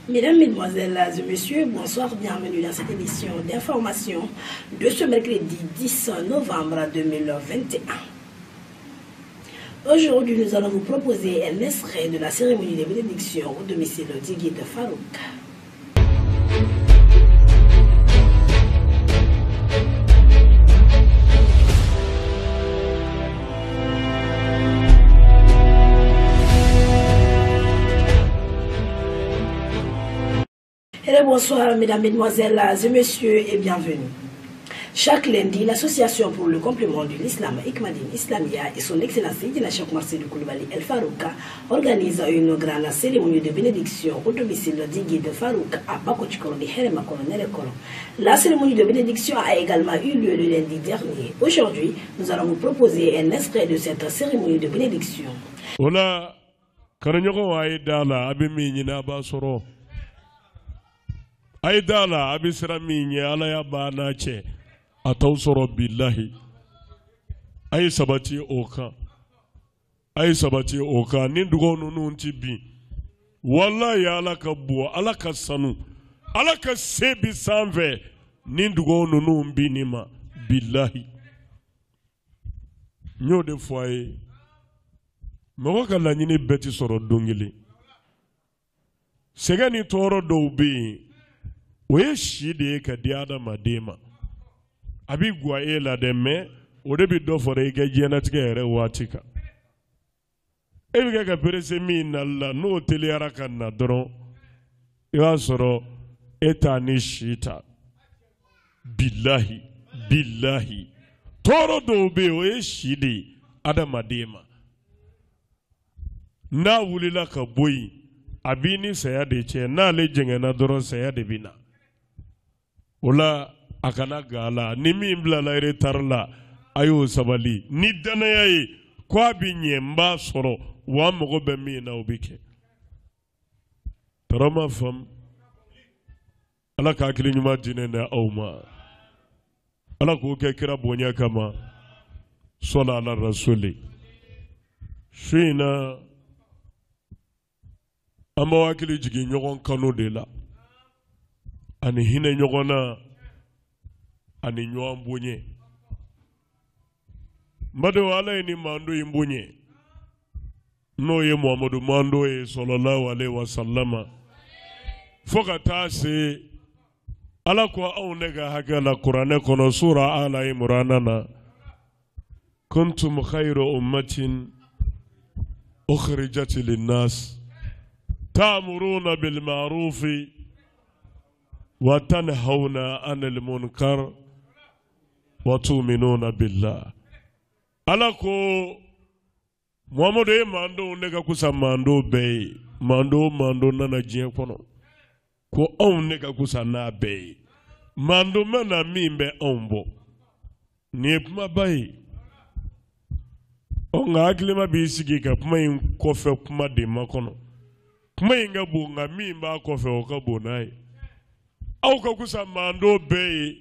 Mesdames, Mesdemoiselles et Messieurs, bonsoir, bienvenue dans cette édition d'information de ce mercredi 10 novembre 2021. Aujourd'hui, nous allons vous proposer un extrait de la cérémonie de bénédiction au domicile du guide Farouk. Bonsoir mesdames, mesdemoiselles et messieurs et bienvenue. Chaque lundi, l'Association pour le complément de l'islam Hikmadine Islamia et son excellence Sayyidina Cheikh Marcel Koulibaly El Farouk organise une grande cérémonie de bénédiction au domicile du guide Farouk à Bakochikoro de Heremakoro Nerekoro. La cérémonie de bénédiction a également eu lieu le lundi dernier. Aujourd'hui, nous allons vous proposer un extrait de cette cérémonie de bénédiction. Ola Karanyoko Aïdala Abimina Basoro Aïdala Abisramini Alaya Banache Atausoro Billahi Aï Sabati Oka Aï Sabati Oka Nindugo Nunti Bi Wallahi Alaka Bua Alaka Sanu Alaka Sebi Sanve Nindugo Nunumbi Nima Billahi Nyo de foye Mawaka la nyini beti soro dongili Segani toro doubi Oye shide ka diada madema Abi gwa ela deme Odebi dofore ike jenatika ere watika Ebi kaka perese mi nalla No tele araka na doron Iwa soro Eta ni shita Billahi Billahi Toro doubi oye shide Ada madema Na wulila ka boyi Abini saya de che Na le jengena doron saya de bina Ola akana gala nimi imblala ere tarla ayo sabali ni danaya ye kwa binye mba soro wa mogo be mi na ubike tarama fam ala ka akili nyuma dine na awma ala ko ke kira bonya kama sola ala rasuli shina amba wakili jigi nyogon kanu de la ani hine nyogona ani nyoambunye mbado ala ni mando imbunye no ye Muhammadu mando e sallallahu alaihi wasallama foka tase ala ko awnega hakala qur'ana kono sura ala imranana kuntum khayra ummatin ukhrijat lin-nas ta'muruna bil ma'ruf وتنهون عن المنكر وتؤمنون بالله alako Muhammadu mando nega kusa mando be mando nana jiye kono ko on nega kusa na be mando mena mimbe ombo ni puma bay on aklima bi sigi ka puma in kofe puma de makono puma inga bu nga mimba kofe okabo nai Auka kusa mando beye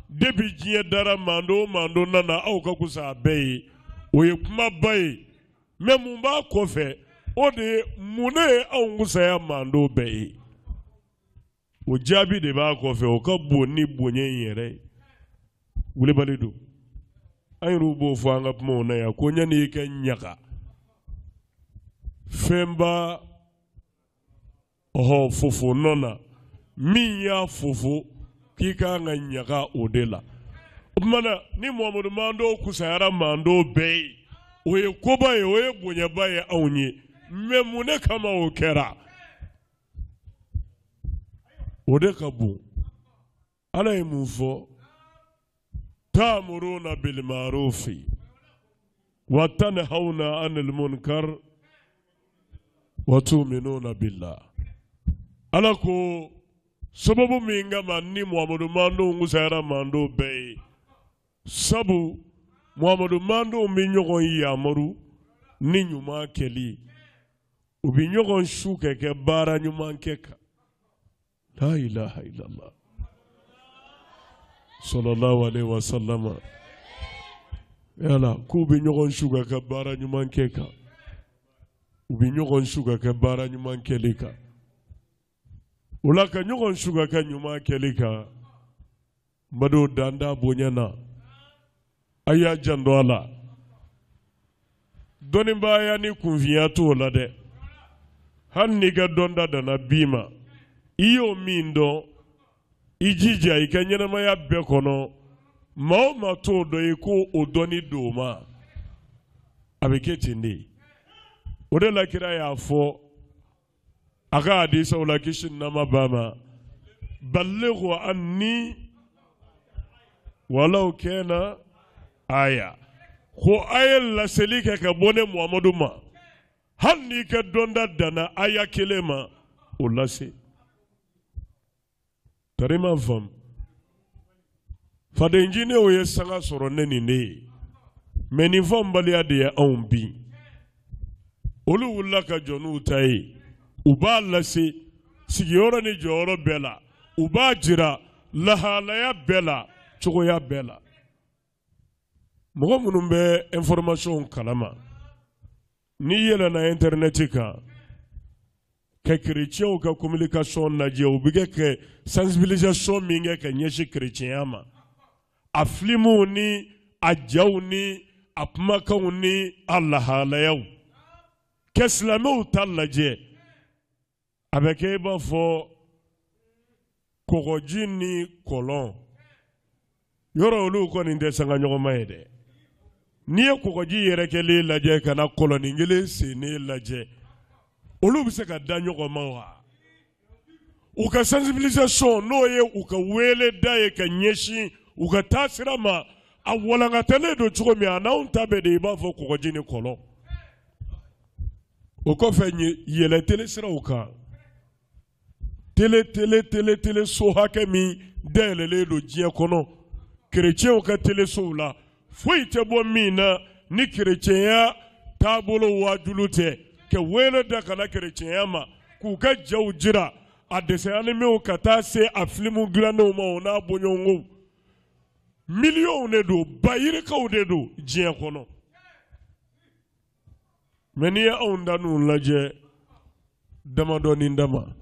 debi jiye dara mando nana auka kusa beye oye kuma baye memumba kofe ode mune au kusa ya mando beye o jabi de ba kofe o ka boni bonye yere wule balido ay rubo fo anga pmo na ya ko nyani ke nyaka femba oho fufu nona Miya fufu kika nga nyaka odela Mana ni Muhammadu mando kusayara mando bay Oye kobaye oye bunya baye aunye Memune kama okera Ode kabu Ala imufo Ta'muruna bil ma'rufi Wa tanhauna anil munkar Wa tu'minuna billah Ala ko Sababu minga mani Muhammadu mando ngusayara mando bay Sabu Muhammadu mando minyogon yamaru Ni nyuma keli Ubi nyogon shuke ke bara nyuma keka La ilaha illallah Sallallahu alaihi wasallam Yala kubi nyogon shuke ke bara nyuma keka Ubi nyogon shuke ke bara nyuma kelika Ola ka ɲɔgɔn suga ka ɲuman kɛli kan bado danda bonyana a y'a janto a la dɔnnibaya ni kunfiya t'o la dɛ hali n'i ka dɔnda danna bi ma i y'o min dɔn i jija i ka ɲɛnamaya bɛɛ kɔnɔ maa o maa t'o dɔn i ko o dɔnni d'o ma a bɛ kɛ ten de o de la kira y'a fɔ a ka hadisaw la kisi ni nɛɛma b'a ma balighu anni walaw kana aya ko a ye laseli kɛ ka bɔ ne Muhamadu ma hali n'i ka dɔnda danna aya kelen ma o lase tari ma faamu fadenjinew ye sanga sɔrɔ ne ni ne ye mais nin fɔnbaliya de ye anw bi olu wulila ka jɔ n'u ta ye u b'a lase sigiyɔrɔ ni jɔyɔrɔ bɛɛ la u b'a jira lahalaya bɛɛ la cogoya bɛɛ la mɔgɔ minnu bɛ information kalama n'i yɛlɛnna internet kan ka chrétiens ka communication lajɛ u bɛ kɛ sensibilisation min kɛ ka ɲɛsin chrétienya ma a filimuw ni a jaw ni a kumakanw ni a lahalayaw kɛ silamɛw ta lajɛ a bɛ kɛ i b'a fɔ kɔgɔji ni kɔlɔn yɔrɔ olu kɔni tɛ sanga ɲɔgɔnma ye dɛ n'i ye kɔgɔji yɛrɛ kɛlen lajɛ ka na kɔlɔnin kelen sennen lajɛ olu bɛ se ka da ɲɔgɔn ma wa u ka sensibilisation n'o ye u ka wele da ye ka ɲɛsin u ka taa sira ma a walankatalen don cogo min a n'anw ta bɛɛ de i b'a fɔ kɔgɔji ni kɔlɔn o kɔfɛ yɛlɛ tele siraw kan tele so hakɛ min dayɛlɛlen don diɲɛ kɔnɔ chrétiens ka telesow la foyi tɛ bɔ min na ni chrétienya taabolo waajulu tɛ ka wele da ka na chrétienya ma k'u ka jaw jira a dessin animéw ka taa se a filimu dilannenw ma o n'a bɔɲɔgɔnkow miliyɔnw de don bayirikaw de don diɲɛ kɔnɔ mais n'i ye anw da n'u lajɛ damadɔ ni dama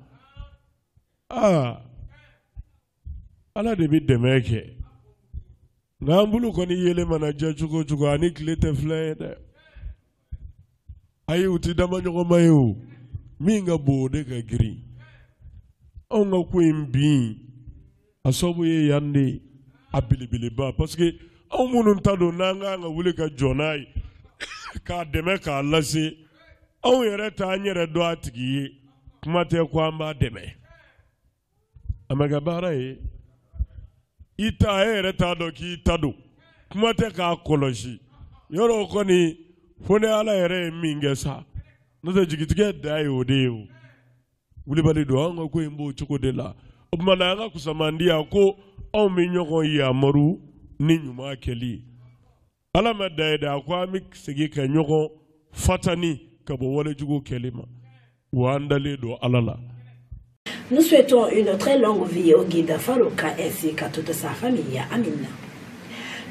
ala de bɛ dɛmɛ kɛ nka an bolo kɔni yelen mana ja cogo o cogo ani tile tɛ fila ye dɛ ayi u tɛ dama ɲɔgɔnma ye o min ka bon o de ka girin anw ka ko in bin a sababu ye yan de a belebeleba parce que anw minnu ta don n'an kan ka wuli ka jɔ n'a ye k'a dɛmɛ k'a lase anw yɛrɛ t'an yɛrɛ dɔn a tigi ye kuma tɛ ko an b'a dɛmɛ a ma kɛ baara ye i ta e yɛrɛ t'a dɔn k'i ta don kuma tɛ k'a kɔlɔsi yɔrɔ o kɔni fo ni ala yɛrɛ ye min kɛ sa n'o tɛ jigitigɛ da ye o de ye o wulibali don anw ka ko in b'o cogo de la o tuma na an ka kusamandiya ko anw bɛ ɲɔgɔn yamaru ni ɲuman kɛli ala ma da ye dɛ a ko an bɛ segin ka ɲɔgɔn fatani ka bɔ walejugu kɛli ma wa an dalen don ala la. Nous souhaitons une très longue vie au guide Farouka ainsi qu'à toute sa famille. Amina.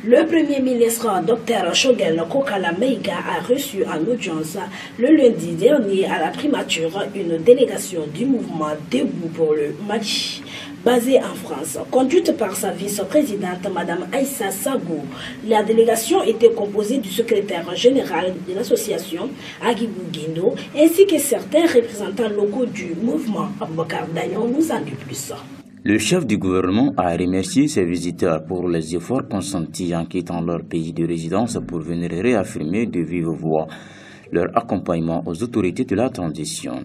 Le Premier ministre Dr Choguel Kokala Maïga a reçu en audience le lundi dernier à la primature une délégation du mouvement Debout pour le Mali, basée en France, conduite par sa vice-présidente Mme Aïssa Sagou. La délégation était composée du secrétaire général de l'association Agibou Guindo ainsi que certains représentants locaux du mouvement. Aboubakar Dayon nous en dit plus. Le chef du gouvernement a remercié ses visiteurs pour les efforts consentis en quittant leur pays de résidence pour venir réaffirmer de vive voix leur accompagnement aux autorités de la transition.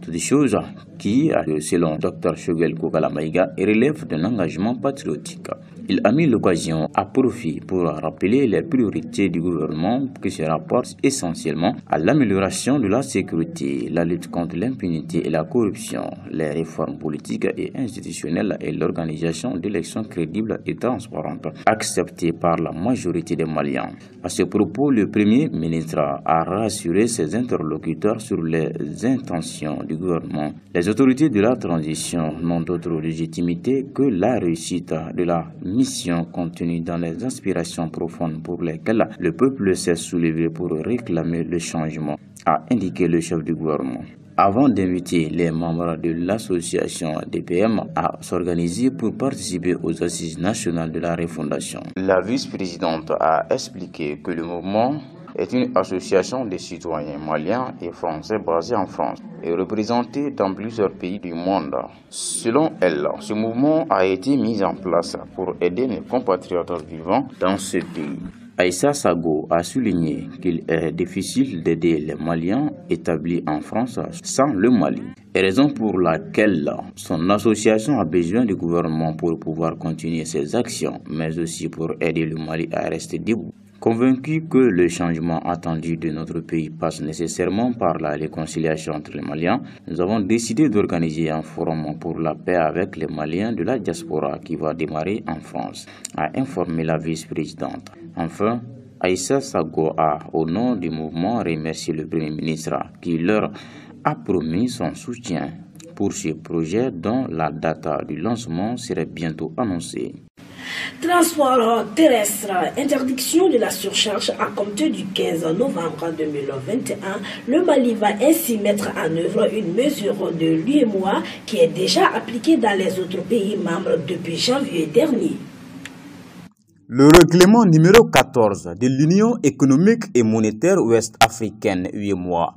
Toutes des choses qui, selon Dr Choguel Kokala Maïga, relèvent d'un engagement patriotique. Il a mis l'occasion à profit pour rappeler les priorités du gouvernement qui se rapportent essentiellement à l'amélioration de la sécurité, la lutte contre l'impunité et la corruption, les réformes politiques et institutionnelles et l'organisation d'élections crédibles et transparentes acceptées par la majorité des Maliens. À ce propos, le Premier ministre a rassuré ses interlocuteurs sur les intentions du gouvernement. Les autorités de la transition n'ont d'autre légitimité que la réussite de la mission contenue dans les aspirations profondes pour lesquelles le peuple s'est soulevé pour réclamer le changement, a indiqué le chef du gouvernement. avant d'inviter les membres de l'association DPM à s'organiser pour participer aux assises nationales de la refondation. La vice-présidente a expliqué que le mouvement est une association de citoyens maliens et français basée en France et représentée dans plusieurs pays du monde. Selon elle, ce mouvement a été mis en place pour aider les compatriotes vivant dans ce pays. Aïssa Sago a souligné qu'il est difficile d'aider les Maliens établis en France sans le Mali, raison pour laquelle son association a besoin du gouvernement pour pouvoir continuer ses actions, mais aussi pour aider le Mali à rester debout. Convaincu que le changement attendu de notre pays passe nécessairement par la réconciliation entre les Maliens, nous avons décidé d'organiser un forum pour la paix avec les Maliens de la diaspora qui va démarrer en France, a informé la vice-présidente. Enfin, Aïssa Sago a, au nom du mouvement, remercié le Premier ministre qui leur a promis son soutien pour ce projet dont la date du lancement serait bientôt annoncée. Transport terrestre, interdiction de la surcharge à compter du 15 novembre 2021. Le Mali va ainsi mettre en œuvre une mesure de l'UEMOA qui est déjà appliquée dans les autres pays membres depuis janvier dernier. Le règlement numéro 14 de l'Union économique et monétaire ouest-africaine UEMOA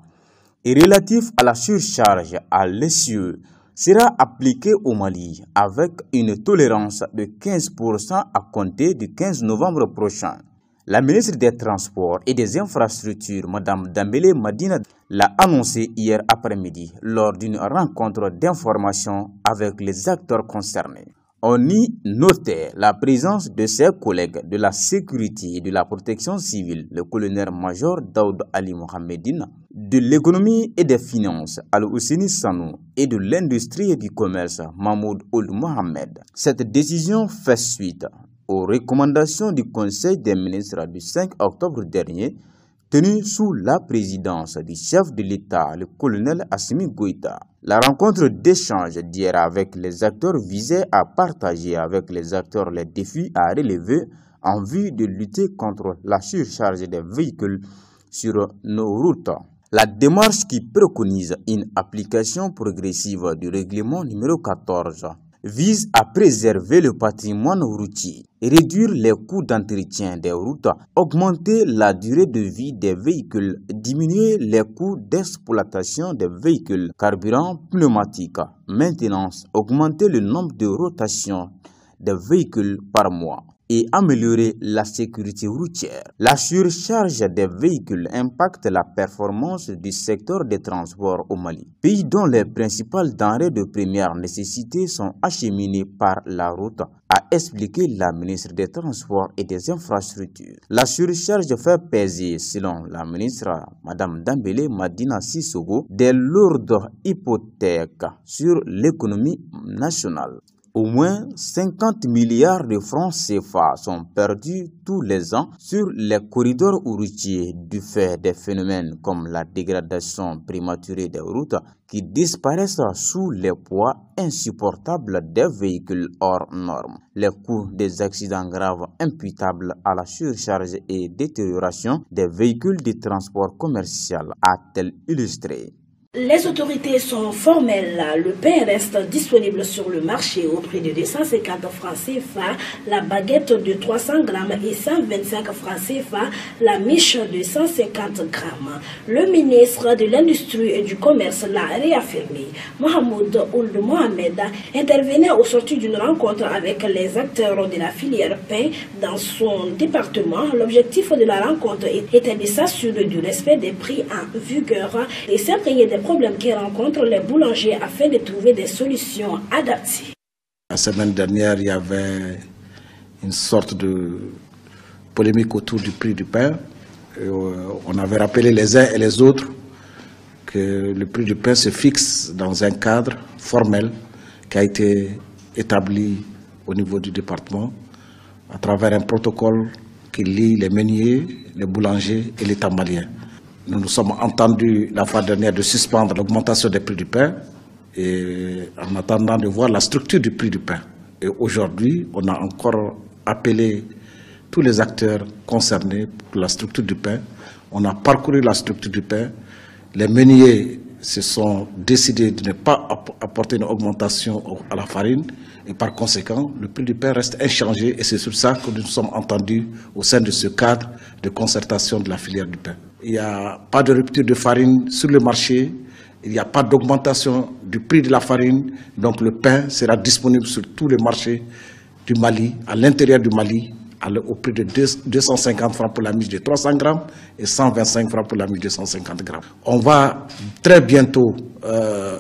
est relatif à la surcharge à l'essieu sera appliqué au Mali avec une tolérance de 15% à compter du 15 novembre prochain. La ministre des Transports et des Infrastructures, Mme Dambélé Madina, l'a annoncé hier après-midi lors d'une rencontre d'information avec les acteurs concernés. On y notait la présence de ses collègues de la sécurité et de la protection civile, le colonel-major Daoud Ali Mohamedine, de l'économie et des finances, Al-Housseni Sanou, et de l'industrie et du commerce, Mahmoud Ould Mohamed. Cette décision fait suite aux recommandations du Conseil des ministres du 5 octobre dernier, tenu sous la présidence du chef de l'État, le colonel Assimi Goïta. La rencontre d'échange d'hier avec les acteurs visait à partager avec les acteurs les défis à relever en vue de lutter contre la surcharge des véhicules sur nos routes. La démarche qui préconise une application progressive du règlement numéro 14 vise à préserver le patrimoine routier, réduire les coûts d'entretien des routes, augmenter la durée de vie des véhicules, diminuer les coûts d'exploitation des véhicules, carburant, pneumatique, maintenance, augmenter le nombre de rotations des véhicules par mois et améliorer la sécurité routière. La surcharge des véhicules impacte la performance du secteur des transports au Mali, pays dont les principales denrées de première nécessité sont acheminées par la route, a expliqué la ministre des Transports et des Infrastructures. La surcharge fait peser, selon la ministre Mme Dambélé Madina Sissogo, des lourdes hypothèques sur l'économie nationale. Au moins 50 milliards de francs CFA sont perdus tous les ans sur les corridors routiers du fait des phénomènes comme la dégradation prématurée des routes qui disparaissent sous les poids insupportables des véhicules hors normes. Les coûts des accidents graves imputables à la surcharge et détérioration des véhicules de transport commercial, a-t-elle illustré. Les autorités sont formelles. Le pain reste disponible sur le marché au prix de 250 francs CFA, la baguette de 300 grammes et 125 francs CFA, la miche de 150 grammes. Le ministre de l'Industrie et du Commerce l'a réaffirmé. Mahmoud Ould Mohamed intervenait au sortir d'une rencontre avec les acteurs de la filière pain dans son département. L'objectif de la rencontre était de s'assurer du respect des prix en vigueur et s'imprégner des problèmes qui rencontrent les boulangers afin de trouver des solutions adaptées. La semaine dernière, il y avait une sorte de polémique autour du prix du pain. On avait rappelé les uns et les autres que le prix du pain se fixe dans un cadre formel qui a été établi au niveau du département à travers un protocole qui lie les meuniers, les boulangers et l'État malien. Nous nous sommes entendus la fois dernière de suspendre l'augmentation des prix du pain et en attendant de voir la structure du prix du pain. Et aujourd'hui, on a encore appelé tous les acteurs concernés pour la structure du pain. On a parcouru la structure du pain. Les meuniers se sont décidés de ne pas apporter une augmentation à la farine et par conséquent, le prix du pain reste inchangé et c'est sur ça que nous nous sommes entendus au sein de ce cadre de concertation de la filière du pain. Il n'y a pas de rupture de farine sur le marché, il n'y a pas d'augmentation du prix de la farine, donc le pain sera disponible sur tous les marchés du Mali, à l'intérieur du Mali, au prix de 250 francs pour la miche de 300 grammes et 125 francs pour la miche de 150 grammes. On va très bientôt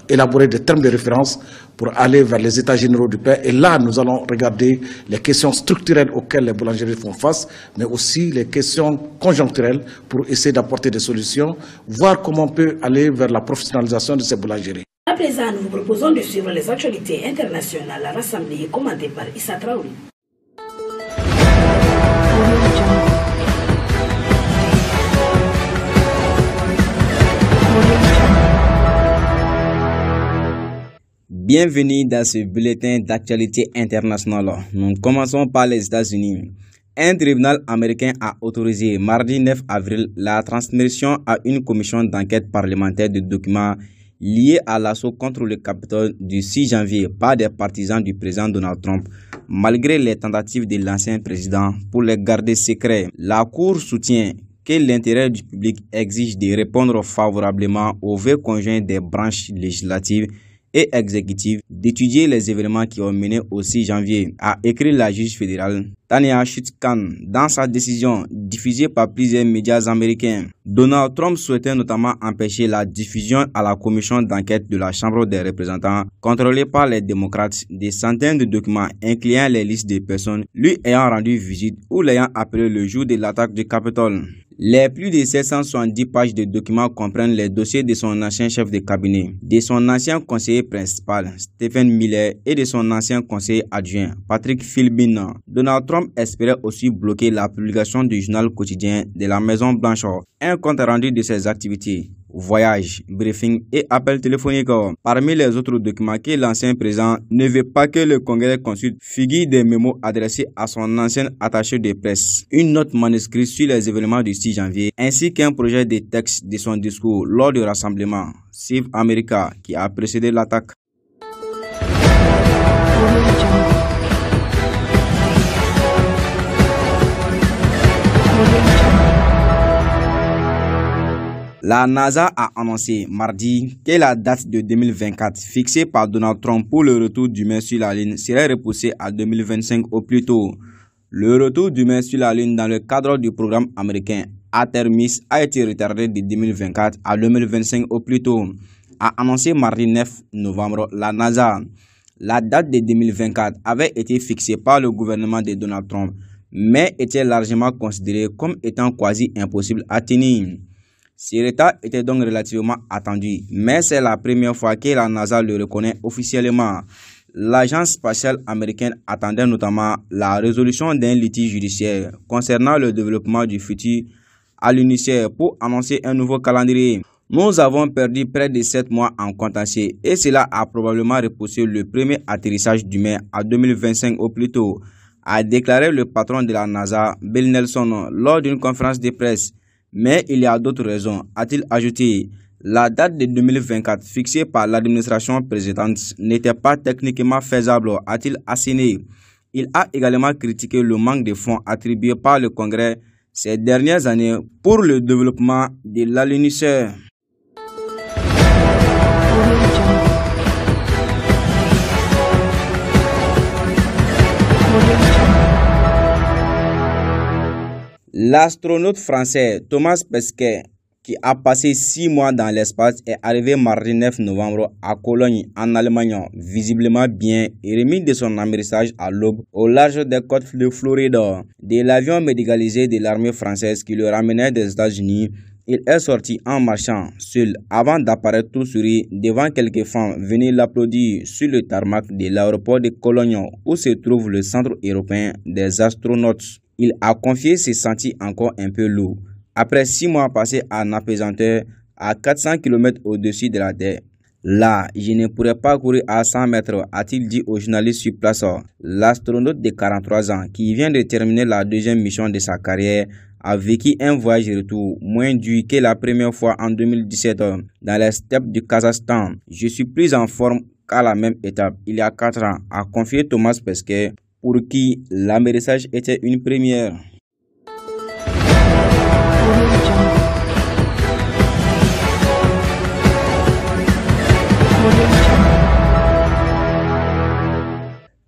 élaborer des termes de référence pour aller vers les états généraux du pain. Et là, nous allons regarder les questions structurelles auxquelles les boulangeries font face, mais aussi les questions conjoncturelles pour essayer d'apporter des solutions, voir comment on peut aller vers la professionnalisation de ces boulangeries. À présent, nous vous proposons de suivre les actualités internationales rassemblées et commentées par Issa Traoui. Bienvenue dans ce bulletin d'actualité internationale. Nous commençons par les États-Unis. Un tribunal américain a autorisé mardi 9 avril la transmission à une commission d'enquête parlementaire de documents liés à l'assaut contre le Capitole du 6 janvier par des partisans du président Donald Trump, malgré les tentatives de l'ancien président pour les garder secrets. La Cour soutient que l'intérêt du public exige de répondre favorablement aux vœux conjoints des branches législatives et exécutive d'étudier les événements qui ont mené au 6 janvier, a écrit la juge fédérale Tanya Chutkan dans sa décision diffusée par plusieurs médias américains. Donald Trump souhaitait notamment empêcher la diffusion à la commission d'enquête de la Chambre des représentants, contrôlée par les démocrates, des centaines de documents incluant les listes des personnes lui ayant rendu visite ou l'ayant appelé le jour de l'attaque du Capitole. Les plus de 770 pages de documents comprennent les dossiers de son ancien chef de cabinet, de son ancien conseiller principal, Stephen Miller, et de son ancien conseiller adjoint, Patrick Philbin. Donald Trump espérait aussi bloquer la publication du journal quotidien de la Maison-Blanche, un compte rendu de ses activités, voyages, briefings et appels téléphoniques. Parmi les autres documents que l'ancien président ne veut pas que le Congrès consulte figurent des mémos adressés à son ancien attaché de presse, une note manuscrite sur les événements du 6 janvier, ainsi qu'un projet de texte de son discours lors du rassemblement Save America qui a précédé l'attaque. La NASA a annoncé mardi que la date de 2024 fixée par Donald Trump pour le retour d'humains sur la Lune serait repoussée à 2025 au plus tôt. Le retour d'humains sur la Lune dans le cadre du programme américain Artemis a été retardé de 2024 à 2025 au plus tôt, a annoncé mardi 9 novembre la NASA. La date de 2024 avait été fixée par le gouvernement de Donald Trump, mais était largement considérée comme étant quasi impossible à tenir. Ce retard était donc relativement attendu, mais c'est la première fois que la NASA le reconnaît officiellement. L'agence spatiale américaine attendait notamment la résolution d'un litige judiciaire concernant le développement du futur à l'UNICEF pour annoncer un nouveau calendrier. Nous avons perdu près de 7 mois en contentieux et cela a probablement repoussé le premier atterrissage d'humains à 2025 au plus tôt, a déclaré le patron de la NASA, Bill Nelson, lors d'une conférence de presse. Mais il y a d'autres raisons, a-t-il ajouté. La date de 2024 fixée par l'administration précédente n'était pas techniquement faisable, a-t-il asséné. Il a également critiqué le manque de fonds attribués par le Congrès ces dernières années pour le développement de l'alunisseur. L'astronaute français Thomas Pesquet, qui a passé 6 mois dans l'espace, est arrivé mardi 9 novembre à Cologne, en Allemagne, visiblement bien et remis de son amérissage à l'aube au large des côtes de Floride. De l'avion médicalisé de l'armée française qui le ramenait des États-Unis, il est sorti en marchant seul avant d'apparaître tout sourire devant quelques femmes venues l'applaudir sur le tarmac de l'aéroport de Cologne où se trouve le centre européen des astronautes. Il a confié se sentir encore un peu lourd après 6 mois passés en apesanteur à 400 km au-dessus de la Terre. Là, je ne pourrais pas courir à 100 mètres, a-t-il dit aux journalistes sur place. L'astronaute de 43 ans, qui vient de terminer la deuxième mission de sa carrière, a vécu un voyage retour moins dur que la première fois en 2017 dans les steppes du Kazakhstan. Je suis plus en forme qu'à la même étape il y a 4 ans, a confié Thomas Pesquet, pour qui l'amérissage était une première.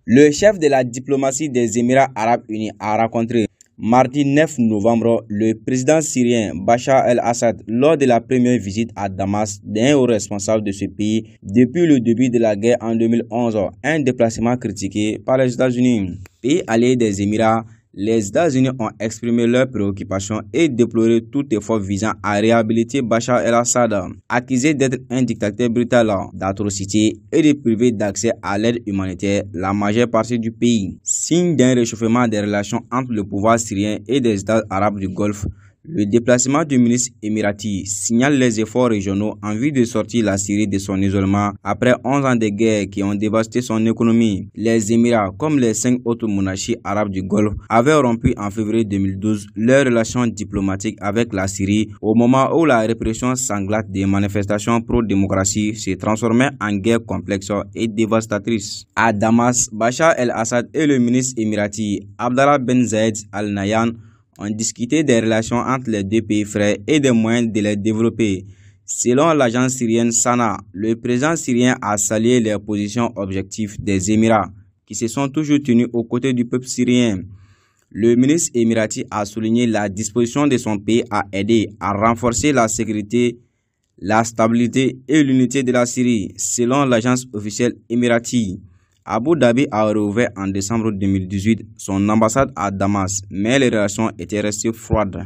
Le chef de la diplomatie des Émirats arabes unis a rencontré mardi 9 novembre le président syrien Bachar el-Assad lors de la première visite à Damas d'un haut responsable de ce pays depuis le début de la guerre en 2011, un déplacement critiqué par les États-Unis. Pays allié des Émirats, les États-Unis ont exprimé leurs préoccupations et déploré tout effort visant à réhabiliter Bachar el-Assad, accusé d'être un dictateur brutal, d'atrocités et de priver d'accès à l'aide humanitaire la majeure partie du pays. Signe d'un réchauffement des relations entre le pouvoir syrien et des États arabes du Golfe, le déplacement du ministre émirati signale les efforts régionaux en vue de sortir la Syrie de son isolement après 11 ans de guerre qui ont dévasté son économie. Les Émirats, comme les 5 autres monarchies arabes du Golfe, avaient rompu en février 2012 leurs relations diplomatiques avec la Syrie au moment où la répression sanglante des manifestations pro-démocratie s'est transformée en guerre complexe et dévastatrice. À Damas, Bachar el-Assad et le ministre émirati Abdallah Ben Zayed Al Nahyan ont discuté des relations entre les deux pays frères et des moyens de les développer. Selon l'agence syrienne Sana, le président syrien a salué les positions objectives des Émirats, qui se sont toujours tenus aux côtés du peuple syrien. Le ministre émirati a souligné la disposition de son pays à aider à renforcer la sécurité, la stabilité et l'unité de la Syrie, selon l'agence officielle émirati. Abu Dhabi a rouvert en décembre 2018 son ambassade à Damas, mais les relations étaient restées froides.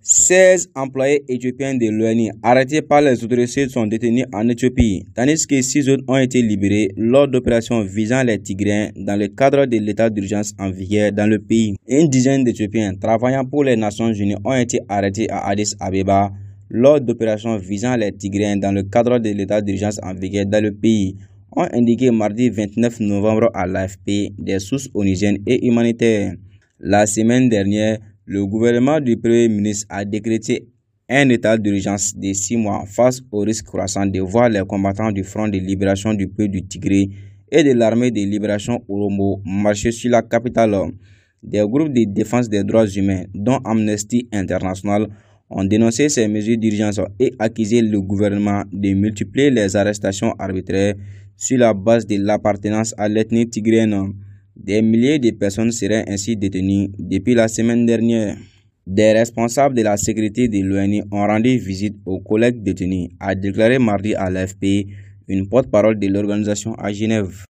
« 16 employés éthiopiens de l'ONU arrêtés par les autorités sont détenus en Éthiopie, tandis que 6 autres ont été libérés lors d'opérations visant les Tigréens dans le cadre de l'état d'urgence en vigueur dans le pays. Une dizaine d'Éthiopiens travaillant pour les Nations Unies ont été arrêtés à Addis Abeba lors d'opérations visant les Tigréens dans le cadre de l'état d'urgence en vigueur dans le pays, ont indiqué mardi 29 novembre à l'AFP des sources onusiennes et humanitaires. La semaine dernière, le gouvernement du Premier ministre a décrété un état d'urgence de 6 mois face au risque croissant de voir les combattants du Front de libération du peuple du Tigré et de l'armée de libération Oromo marcher sur la capitale. Des groupes de défense des droits humains, dont Amnesty International, ont dénoncé ces mesures d'urgence et accusé le gouvernement de multiplier les arrestations arbitraires sur la base de l'appartenance à l'ethnie tigréenne. Des milliers de personnes seraient ainsi détenues depuis la semaine dernière. Des responsables de la sécurité de l'ONU ont rendu visite aux collègues détenus, a déclaré mardi à l'AFP une porte-parole de l'organisation à Genève.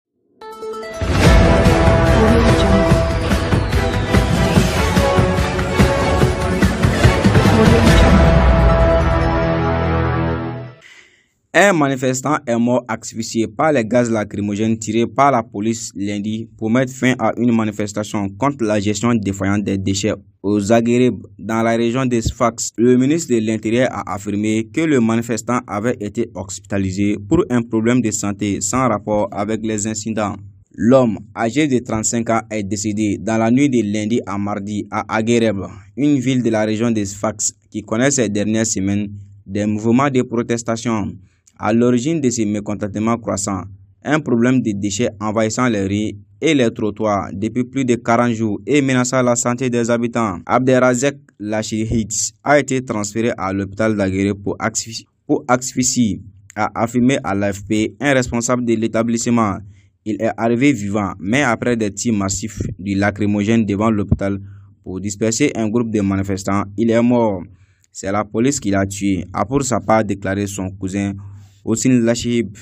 Un manifestant est mort asphyxié par les gaz lacrymogènes tirés par la police lundi pour mettre fin à une manifestation contre la gestion défaillante des déchets au Zagreb, dans la région de Sfax. Le ministre de l'Intérieur a affirmé que le manifestant avait été hospitalisé pour un problème de santé sans rapport avec les incidents. L'homme, âgé de 35 ans, est décédé dans la nuit de lundi à mardi à Agereb, une ville de la région de Sfax qui connaît ces dernières semaines des mouvements de protestation. À l'origine de ces mécontentements croissants, un problème de déchets envahissant les rues et les trottoirs depuis plus de 40 jours et menaçant la santé des habitants. Abderrazek Lachihitz a été transféré à l'hôpital d'Aguerre pour asphyxie, a affirmé à l'AFP un responsable de l'établissement. Il est arrivé vivant, mais après des tirs massifs du lacrymogène devant l'hôpital pour disperser un groupe de manifestants, il est mort. C'est la police qui l'a tué, a pour sa part déclaré son cousin Hossein Lachib.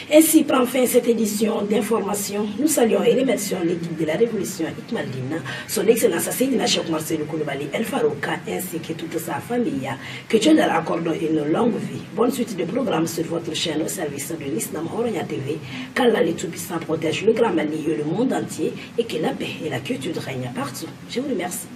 Ainsi prend fin cette édition d'information. Nous saluons et remercions l'équipe de la Révolution Ikmaldina, son Excellence Seydina Cheikh Marcel Koulibaly El Farouka ainsi que toute sa famille. Que Dieu leur accorde une longue vie. Bonne suite de programmes sur votre chaîne au service de l'Islam Orania TV. Qu'Allah le Tout-Puissant protège le Grand Mali et le monde entier et que la paix et la quiétude règnent partout. Je vous remercie.